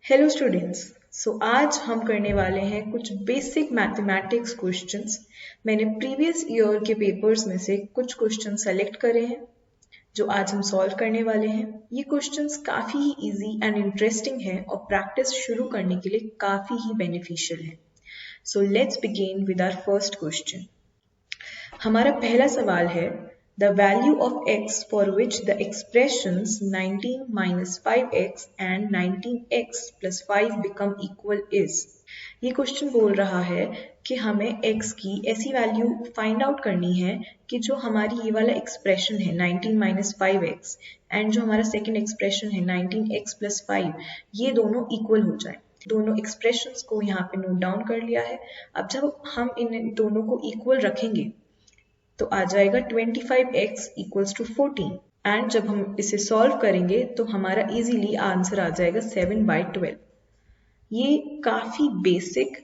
Hello students. आज हम करने वाले हैं कुछ बेसिक मैथमेटिक्स क्वेश्चंस। मैंने प्रीवियस ईयर के पेपर्स में से कुछ क्वेश्चन सेलेक्ट करे हैं जो आज हम सॉल्व करने वाले हैं। ये क्वेश्चंस काफ़ी ही इजी एंड इंटरेस्टिंग है और प्रैक्टिस शुरू करने के लिए काफ़ी ही बेनिफिशियल है। So let's begin with our first question. हमारा पहला सवाल है the value of x for which the expressions 19 minus 5x and 19x plus 5 become equal is। ये क्वेश्चन बोल रहा है कि हमें x की ऐसी वैल्यू फाइंड आउट करनी है कि जो हमारी ये वाला एक्सप्रेशन है 19 minus 5x एंड जो हमारा सेकेंड एक्सप्रेशन है 19x plus 5 ये दोनों इक्वल हो जाए। दोनों एक्सप्रेशंस को यहाँ पे नोट डाउन कर लिया है। अब जब हम इन दोनों को इक्वल रखेंगे तो आ जाएगा 25x इक्वल्स टू 14 एंड जब हम इसे सॉल्व करेंगे तो हमारा इजीली आंसर आ जाएगा 7/12। ये काफ़ी बेसिक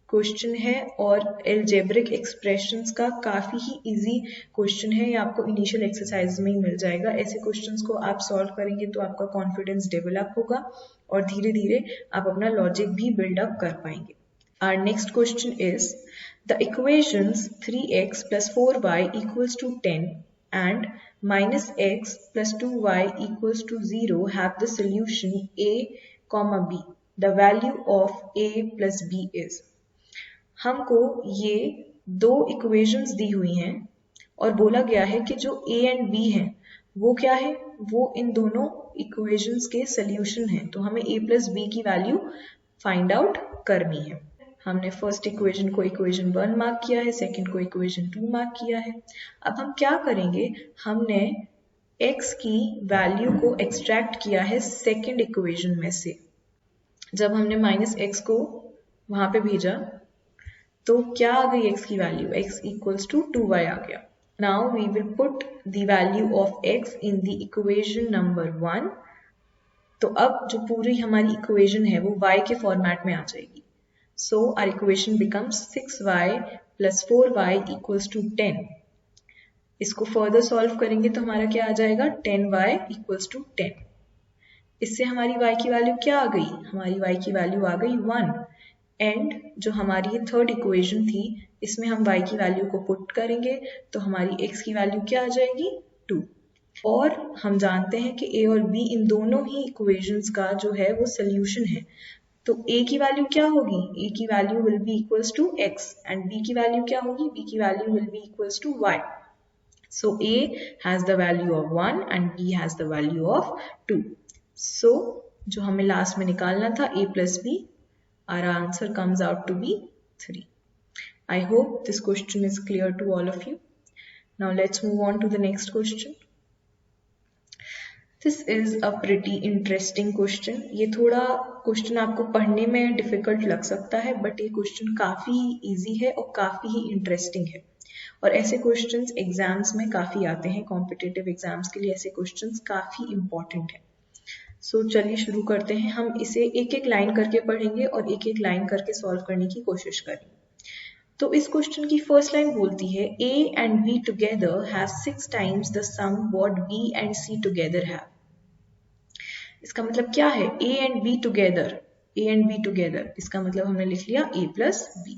क्वेश्चन है और एल्जेब्रिक एक्सप्रेशंस का काफ़ी ही इजी क्वेश्चन है। ये आपको इनिशियल एक्सरसाइज में ही मिल जाएगा। ऐसे क्वेश्चंस को आप सॉल्व करेंगे तो आपका कॉन्फिडेंस डेवलप होगा और धीरे धीरे आप अपना लॉजिक भी बिल्डअप कर पाएंगे। Our next question is, the equations 3x plus 4y equals to 10 and minus x plus 2y equals to 0 have the solution a, b. The value of a plus b is। हमको ये दो equations दी हुई हैं और बोला गया है कि जो a and b हैं वो क्या है, वो इन दोनों equations के solution हैं। तो हमें a plus b की वैल्यू फाइंड आउट करनी है। हमने फर्स्ट इक्वेशन को इक्वेशन 1 मार्क किया है, सेकंड को इक्वेशन 2 मार्क किया है। अब हम क्या करेंगे, हमने x की वैल्यू को एक्सट्रैक्ट किया है सेकंड इक्वेशन में से। जब हमने माइनस x को वहां पे भेजा तो क्या आ गई x की value, x equals to 2y आ गया। Now we will put the value of x in the equation number 1। तो अब जो पूरी हमारी इक्वेशन है वो y के फॉर्मेट में आ जाएगी। So our equation becomes 6y plus 4y equals to 10। इसको फर्दर सॉल्व करेंगे तो हमारा क्या आ जाएगा, 10y equals to 10। इससे हमारी y की वैल्यू क्या आ गई, हमारी y की वैल्यू आ गई 1 एंड जो हमारी ये थर्ड इक्वेशन थी इसमें हम y की वैल्यू को पुट करेंगे तो हमारी x की वैल्यू क्या आ जाएगी, 2। और हम जानते हैं कि a और b इन दोनों ही इक्वेशंस का जो है वो सोल्यूशन है। तो a की वैल्यू क्या होगी, a की value will be equals to x and b की वैल्यू क्या होगी, b की value will be equals to y। So a has the value of 1 and b has the value of 2। So जो हमें last में निकालना था a plus b, our answer comes out to be 3। I hope this question is clear to all of you. Now let's move on to the next question. This is a pretty interesting question। ये थोड़ा question आपको पढ़ने में difficult लग सकता है but ये question काफ़ी इजी है और काफ़ी ही इंटरेस्टिंग है और ऐसे क्वेश्चंस एग्जाम्स में काफ़ी आते हैं। कॉम्पिटिटिव एग्जाम्स के लिए ऐसे क्वेश्चंस काफ़ी इंपॉर्टेंट है। सो चलिए शुरू करते हैं। हम इसे एक एक लाइन करके पढ़ेंगे और एक एक लाइन करके सॉल्व करने की कोशिश करेंगे। तो इस क्वेश्चन की फर्स्ट लाइन बोलती है a and b together have 6 times the sum what b and c together have। इसका मतलब क्या है, a and b together, a and b together, इसका मतलब हमने लिख लिया a plus b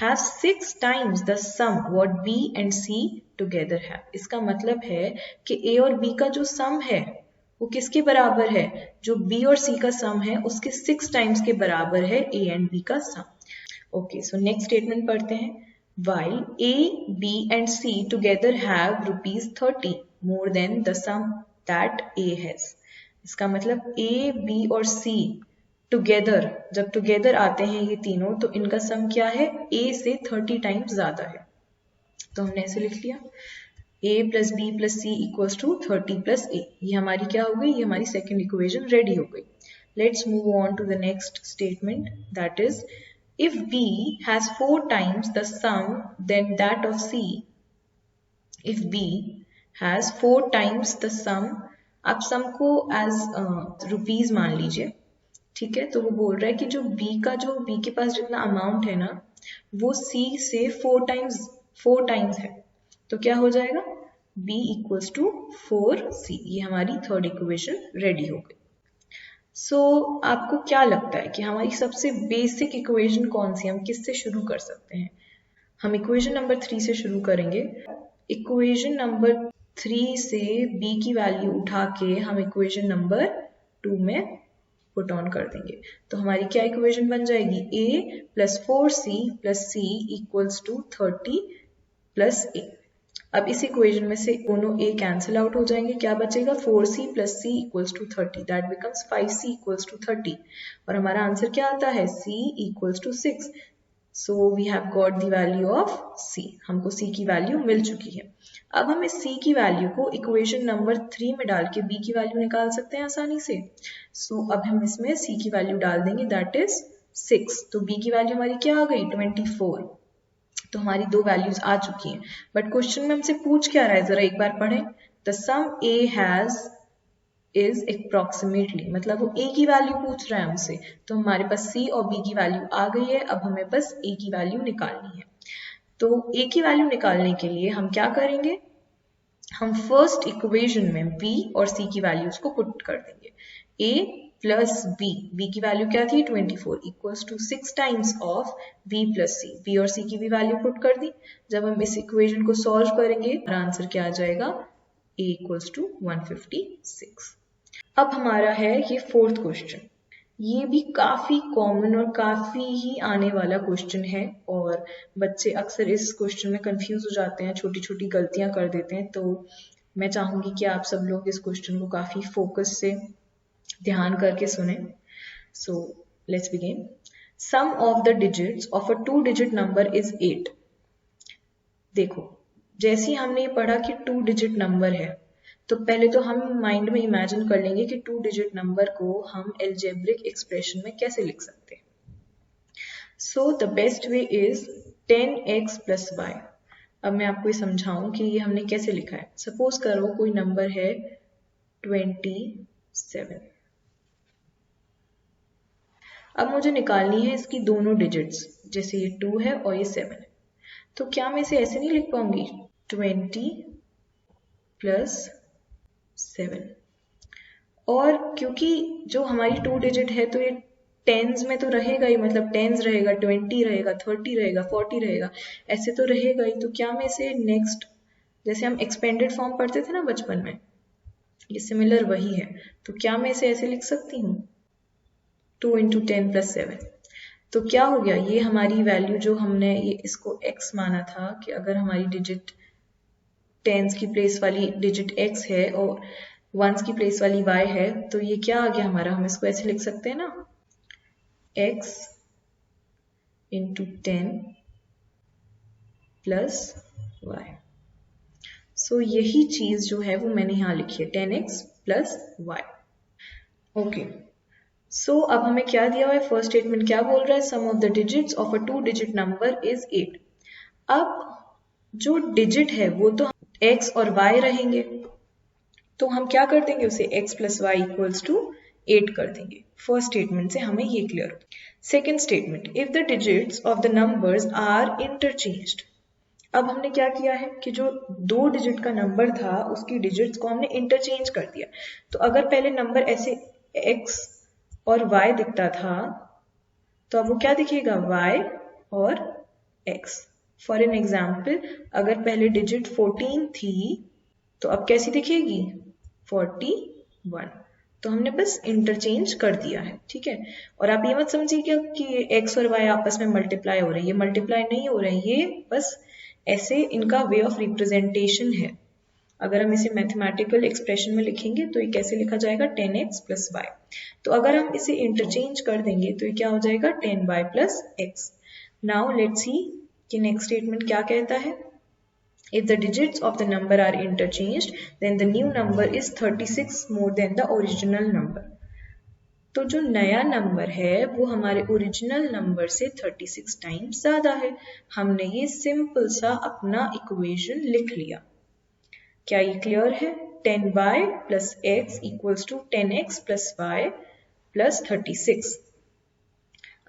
have 6 times the sum what b and c together have। इसका मतलब है कि a और b का जो सम है वो किसके बराबर है, जो b और c का सम है उसके 6 टाइम्स के बराबर है a and b का सम। ओके, सो नेक्स्ट स्टेटमेंट पढ़ते हैं। While a, b and c together have ₹30 more than the sum that a has। इसका मतलब a, b और c टुगेदर, जब टुगेदर आते हैं ये तीनों तो इनका सम क्या है, a से 30 टाइम्स ज्यादा है। तो हमने ऐसे लिख लिया a plus b plus c equals to 30 plus a। ये हमारी क्या हो गई, ये हमारी सेकेंड इक्वेशन रेडी हो गई। Let's move on to the next statement, that is if b has 4 times the sum then that of c। if b has 4 times the sum, आप सम को एज रुपीज मान लीजिए, ठीक है। तो वो बोल रहा है कि जो b के पास जितना अमाउंट है ना वो c से 4 टाइम्स है। तो क्या हो जाएगा, b इक्वल्स टू 4c। ये हमारी थर्ड इक्वेशन रेडी हो गई। आपको क्या लगता है कि हमारी सबसे बेसिक इक्वेशन कौन सी है? हम किससे शुरू कर सकते हैं? हम इक्वेशन नंबर 3 से शुरू करेंगे। इक्वेशन नंबर 3 से b की वैल्यू उठा के हम इक्वेशन नंबर 2 में पुट ऑन कर देंगे। तो हमारी क्या इक्वेशन बन जाएगी? a plus 4c plus c equals to 30 plus a। अब इस इक्वेशन में से दोनों a कैंसिल आउट हो जाएंगे, क्या बचेगा? 4c plus c equals to 30, that becomes 5c equals to 30। और हमारा आंसर क्या आता है? c equals to 6। So we have got the value of c। हमको c की वैल्यू मिल चुकी है। अब हम इस c की वैल्यू को इक्वेशन नंबर 3 में डाल के b की वैल्यू निकाल सकते हैं आसानी से। अब हम इसमें c की वैल्यू डाल देंगे, दैट इज 6। तो b की वैल्यू हमारी क्या आ गई? 24। तो हमारी दो वैल्यूज आ चुकी हैं। बट क्वेश्चन में हमसे पूछ क्या रहा है, जरा एक बार पढ़ें। The sum a has is approximately, मतलब वो a की वैल्यू पूछ रहा है हमसे। तो हमारे पास c और b की वैल्यू आ गई है। अब हमें बस a की वैल्यू निकालनी है। तो a की वैल्यू निकालने के लिए हम क्या करेंगे? हम फर्स्ट इक्वेशन में b और c की वैल्यूज को पुट कर देंगे। a प्लस b की वैल्यू क्या थी? 24 equals to 6 times of b plus c। b और c की भी वैल्यू पुट कर दी। जब हम इस इक्वेशन को सॉल्व करेंगे, हमारा आंसर क्या आ जाएगा? a equals to 156। अब हमारा है ये फोर्थ क्वेश्चन। ये भी काफी कॉमन और काफी ही आने वाला क्वेश्चन है, और बच्चे अक्सर इस क्वेश्चन में कंफ्यूज हो जाते हैं, छोटी छोटी गलतियां कर देते हैं। तो मैं चाहूंगी कि आप सब लोग इस क्वेश्चन को काफी फोकस से ध्यान करके सुने। So let's begin. Sum of the digits of a 2 digit number is 8। देखो, जैसे ही हमने ये पढ़ा कि 2 डिजिट नंबर है, तो पहले तो हम माइंड में इमेजिन कर लेंगे कि 2 डिजिट नंबर को हम एल्जेब्रिक एक्सप्रेशन में कैसे लिख सकते हैं। So the best way is 10x plus y। अब मैं आपको ये समझाऊं कि ये हमने कैसे लिखा है। सपोज करो कोई नंबर है 27। अब मुझे निकालनी है इसकी दोनों डिजिट्स, जैसे ये 2 है और ये 7 है। तो क्या मैं इसे ऐसे नहीं लिख पाऊंगी? 20 प्लस 7। और क्योंकि जो हमारी 2 डिजिट है तो ये टेंस में तो रहेगा ही, मतलब टेंस रहेगा, 20 रहेगा, 30 रहेगा, 40 रहेगा, ऐसे तो रहेगा ही। तो क्या मैं इसे नेक्स्ट, जैसे हम एक्सपेंडेड फॉर्म पढ़ते थे ना बचपन में, ये सिमिलर वही है। तो क्या मैं इसे ऐसे लिख सकती हूँ? 2 × 10 + 7। तो क्या हो गया? ये हमारी वैल्यू जो हमने ये इसको x माना था, कि अगर हमारी डिजिट टेंस की प्लेस वाली डिजिट x है और वंस की प्लेस वाली y है, तो ये क्या आ गया हमारा? हम इसको ऐसे लिख सकते हैं ना, x × 10 + y। सो यही चीज जो है वो मैंने यहाँ लिखी है, 10x + y। ओके, सो अब हमें क्या दिया हुआ है? फर्स्ट स्टेटमेंट क्या बोल रहा है? Sum of the digits of a 2 digit number is 8। अब जो डिजिट है वो तो x और y रहेंगे, तो हम क्या कर देंगे? उसे x + y = 8 कर देंगे। फर्स्ट स्टेटमेंट से हमें ये क्लियर हो। Second statement, if the digits of the numbers are interchanged. अब हमने क्या किया है कि जो 2 डिजिट का नंबर था उसकी डिजिट्स को हमने इंटरचेंज कर दिया। तो अगर पहले नंबर ऐसे x और y दिखता था, तो अब वो क्या दिखेगा? y और x। फॉर एन एग्जाम्पल, अगर पहले डिजिट 14 थी, तो अब कैसी दिखेगी? 41। तो हमने बस इंटरचेंज कर दिया है, ठीक है। और आप ये मत समझिए कि x और y आपस में मल्टीप्लाई हो रहे हैं, ये मल्टीप्लाई नहीं हो रहे हैं, ये बस ऐसे इनका वे ऑफ रिप्रेजेंटेशन है। अगर हम इसे मैथमेटिकल एक्सप्रेशन में लिखेंगे तो ये कैसे लिखा जाएगा? 10x + y। तो अगर हम इसे इंटरचेंज कर देंगे तो ये क्या हो जाएगा? 10y + x। Now let's see कि नेक्स्ट स्टेटमेंट क्या कहता है। If the digits of the number are interchanged, then the new number is 36 more than the original number. तो जो नया नंबर है वो हमारे ओरिजिनल नंबर से 36 टाइम्स ज्यादा है। हमने ये सिंपल सा अपना इक्वेशन लिख लिया। क्या ये क्लियर है? 10y + x = 10x + y + 36।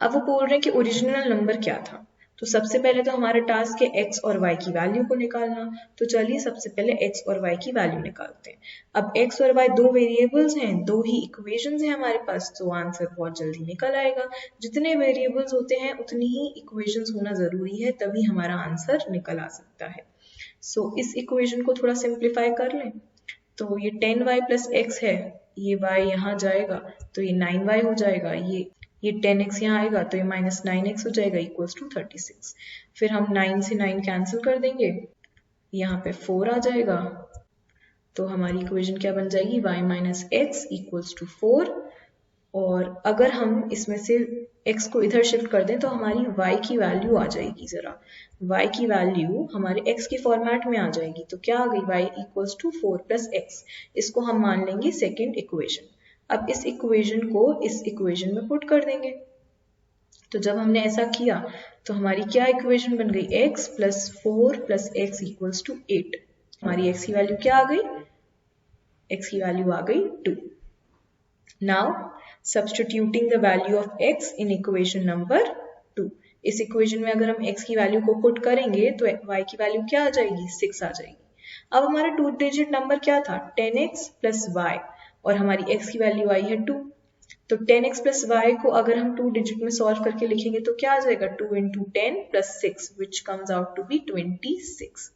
अब वो बोल रहे हैं कि ओरिजिनल नंबर क्या था। तो सबसे पहले तो हमारा टास्क है x और y की वैल्यू को निकालना। तो चलिए सबसे पहले x और y की वैल्यू निकालते हैं। अब x और y दो वेरिएबल्स हैं, दो ही इक्वेशंस हैं हमारे पास, तो आंसर बहुत जल्दी निकल आएगा। जितने वेरिएबल्स होते हैं उतनी ही इक्वेशंस होना जरूरी है, तभी हमारा आंसर निकल आ सकता है। सो इस इक्वेशन को थोड़ा सिंप्लीफाई कर लें। तो ये 10y प्लस x है, ये y यहाँ जाएगा तो ये 9y हो जाएगा, ये 10x यहाँ आएगा तो ये माइनस 9x हो जाएगा इक्वल्स टू 36। फिर हम 9 से 9 कैंसिल कर देंगे, यहाँ पे 4 आ जाएगा, तो हमारी इक्वेशन क्या बन जाएगी, y minus x equals to 4। और अगर हम इसमें से x को इधर शिफ्ट कर दें तो हमारी y की वैल्यू आ जाएगी, जरा y की वैल्यू हमारे x के फॉर्मेट में आ जाएगी। तो क्या आ गई, y equals to 4 plus x. इसको हम मान लेंगे सेकेंड इक्वेशन। अब इस इक्वेशन को इस इक्वेशन में पुट कर देंगे। तो जब हमने ऐसा किया तो हमारी क्या इक्वेशन बन गई, x plus 4 plus x equals to 8। हमारी x की वैल्यू क्या आ गई, x की वैल्यू आ गई 2। Now substituting the value of x in equation number 2। इस इक्वेशन में अगर हम x की वैल्यू को पुट करेंगे तो y की वैल्यू क्या आ जाएगी, 6 आ जाएगी। अब हमारा 2 डिजिट नंबर क्या था, 10x प्लस y, और हमारी x की वैल्यू आई है 2। तो 10x प्लस y को अगर हम 2 डिजिट में सॉल्व करके लिखेंगे तो क्या आ जाएगा, 2 into 10 plus 6 which comes out to be 26।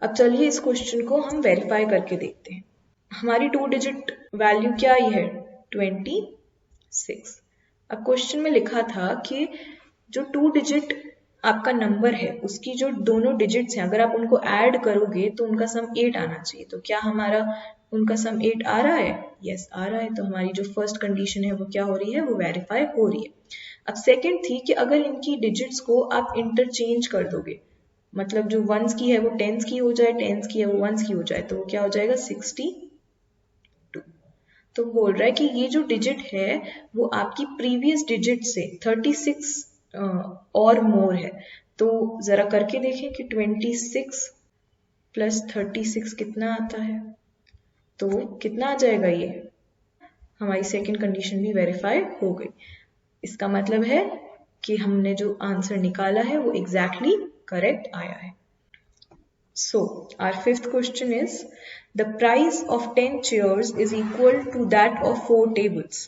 अब चलिए इस क्वेश्चन को हम वेरीफाई करके देखते हैं। हमारी 2 डिजिट वैल्यू क्या आई है, 26। अब क्वेश्चन में लिखा था कि जो 2 डिजिट आपका नंबर है उसकी जो दोनों डिजिट्स हैं अगर आप उनको ऐड करोगे तो उनका सम 8 आना चाहिए। तो क्या हमारा उनका सम 8 आ रहा है, यस आ रहा है। तो हमारी जो फर्स्ट कंडीशन है वो क्या हो रही है, वो वेरीफाई हो रही है। अब सेकंड थी कि अगर इनकी डिजिट्स को आप इंटरचेंज कर दोगे, मतलब जो वंस की है वो टेंस की हो जाए, टेंस की है वो वंस की हो जाए, तो वो क्या हो जाएगा 62। तो बोल रहा है कि ये जो डिजिट है वो आपकी प्रीवियस डिजिट से 36 और मोर है। तो जरा करके देखें कि 26 प्लस 36 कितना आता है, तो कितना आ जाएगा, ये हमारी सेकंड कंडीशन भी वेरीफाई हो गई। इसका मतलब है कि हमने जो आंसर निकाला है वो एग्जैक्टली करेक्ट आया है। So our fifth question is, the price of 10 chairs is equal to that of 4 tables.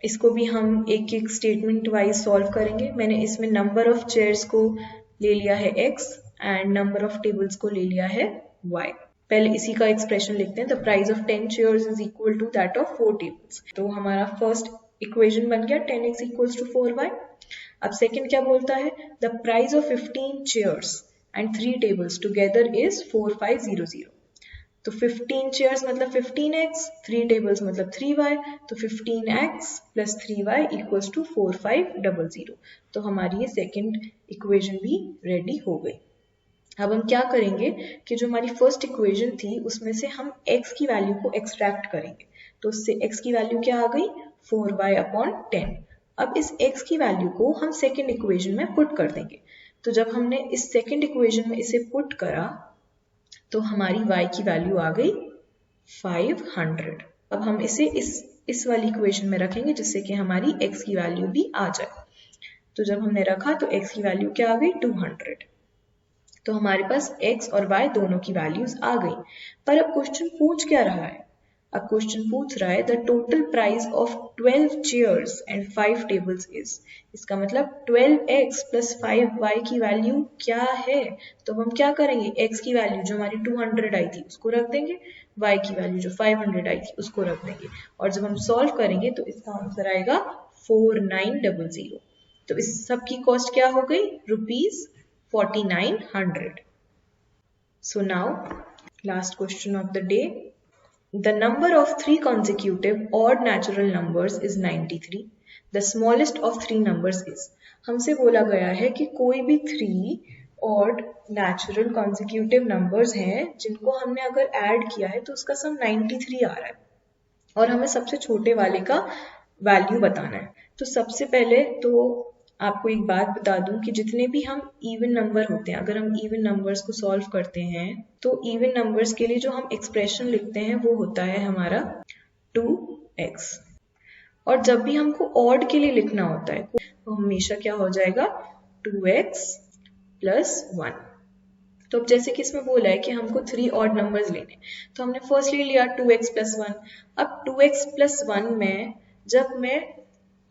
इसको भी हम एक एक स्टेटमेंट वाइज सॉल्व करेंगे। मैंने इसमें नंबर ऑफ चेयर्स को ले लिया है x and number of tables को ले लिया है y। पहले इसी का एक्सप्रेशन लिखते हैं, the price of 10 chairs is equal to that of 4 tables. तो हमारा फर्स्ट इक्वेशन बन गया 10x इक्वल्स टू 4y। अब सेकंड क्या बोलता है, the price of 15 chairs and 3 tables together is 4500। तो 15 chairs मतलब 15x, 3 tables मतलब 3y, तो 15x plus 3y equals to 4500। तो हमारी ये सेकंड इक्वेशन भी रेडी हो गई। अब हम क्या करेंगे कि जो हमारी फर्स्ट इक्वेशन थी उसमें से हम x की वैल्यू को एक्सट्रैक्ट करेंगे। तो उससे x की वैल्यू क्या आ गई, 4y/10। अब इस x की वैल्यू को हम सेकंड इक्वेशन में पुट कर देंगे। तो जब हमने इस सेकंड इक्वेशन में इसे पुट करा तो हमारी y की वैल्यू आ गई 500। अब हम इसे इस वाली इक्वेशन में रखेंगे जिससे कि हमारी x की वैल्यू भी आ जाए। तो जब हमने रखा तो x की वैल्यू क्या आ गई, 200। तो हमारे पास x और y दोनों की वैल्यूज आ गई। पर अब क्वेश्चन पूछ क्या रहा है, अब क्वेश्चन पूछ रहा है the total price of 12 chairs and 5 tables is. इसका मतलब 12x प्लस 5y की वैल्यू क्या है। तो हम क्या करेंगे, x की वैल्यू जो हमारी 200 आई थी उसको रख देंगे, y की वैल्यू जो 500 आई थी उसको रख देंगे, और जब हम सॉल्व करेंगे तो इसका आंसर आएगा 4900। तो इस सब की कॉस्ट क्या हो गई, ₹4900। So now last question of the day. The number of 3 consecutive odd natural numbers is 93. The smallest of 3 numbers is. हमसे बोला गया है कि कोई भी 3 odd natural consecutive numbers हैं जिनको हमने अगर ऐड किया है तो उसका सम 93 आ रहा है और हमें सबसे छोटे वाले का वैल्यू बताना है। तो सबसे पहले तो आपको एक बात बता दूं कि जितने भी हम इवन नंबर होते हैं, अगर हम इवन नंबर्स को सॉल्व करते हैं तो इवन नंबर्स के लिए जो हम एक्सप्रेशन लिखते हैं वो होता है हमारा 2x, और जब भी हमको ऑड के लिए लिखना होता है तो हमेशा क्या हो जाएगा 2x +1। तो अब जैसे कि इसमें बोला है कि हमको 3 ऑड नंबर्स लेने, तो हमने फर्स्टली लिया 2x + 1। अब 2x + 1 में जब मैं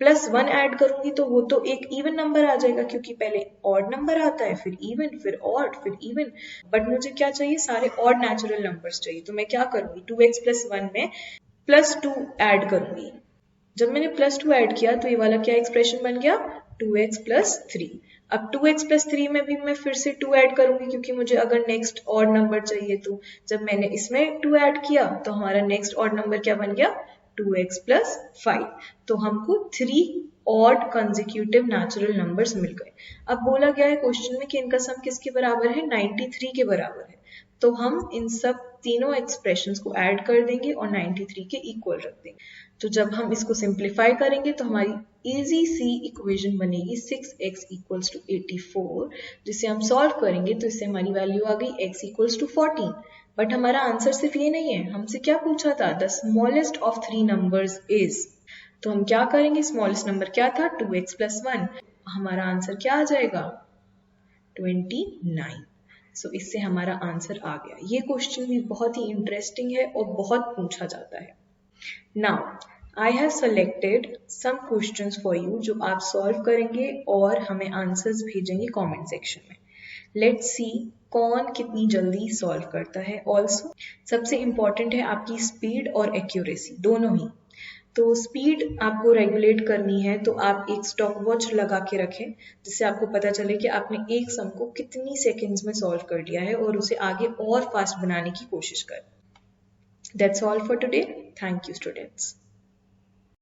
+1 ऐड करूंगी तो वो तो एक इवन नंबर आ जाएगा, क्योंकि पहले ऑड नंबर आता है, फिर इवन, फिर ऑड, फिर इवन। बट मुझे क्या चाहिए, सारे ऑड नेचुरल नंबर्स चाहिए। तो मैं क्या करूंगी, 2x + 1 में +2 ऐड करूंगी। जब मैंने +2 ऐड किया तो ये वाला क्या एक्सप्रेशन बन गया, 2x + 3। अब 2x + 3 में भी मैं फिर से 2 ऐड करूंगी, क्योंकि मुझे अगर नेक्स्ट ऑड नंबर चाहिए। तो जब मैंने इसमें 2 ऐड किया तो हमारा नेक्स्ट ऑड नंबर क्या बन गया, 2x + 5। तो हमको 3 ऑड कंसेक्यूटिव नेचुरल नंबर्स मिल गए। अब बोला गया है क्वेश्चन में कि इनका सम किसके बराबर है, 93 के बराबर है। तो हम इन सब तीनों एक्सप्रेशंस को ऐड कर देंगे और 93 के इक्वल रख देंगे। तो जब हम इसको सिंप्लीफाई करेंगे तो हमारी इजी सी इक्वेशन बनेगी 6x = 84, जिसे हम सॉल्व करेंगे तो इससे हमारी वैल्यू आ गई x = 14। बट हमारा आंसर सिर्फ ये नहीं है, हमसे क्या पूछा था, the smallest of 3 numbers is. तो हम क्या करेंगे, स्मॉलेस्ट नंबर क्या था, 2x + 1। हमारा आंसर क्या आ जाएगा, 29। सो इससे हमारा आंसर आ गया। ये क्वेश्चन भी बहुत ही इंटरेस्टिंग है और बहुत पूछा जाता है। Now, I have selected some questions for you जो आप सॉल्व करेंगे और हमें आंसर्स भेजेंगे कमेंट सेक्शन में। Let's see कौन कितनी जल्दी सॉल्व करता है। ऑल्सो सबसे इम्पॉर्टेंट है आपकी स्पीड और एक्यूरेसी, दोनों ही। तो स्पीड आपको रेगुलेट करनी है, तो आप एक स्टॉप वॉच लगा के रखें, जिससे आपको पता चले कि आपने एक सम को कितनी सेकेंड्स में सॉल्व कर लिया है और उसे आगे और फास्ट बनाने की कोशिश करें। That's all for today. Thank you, students.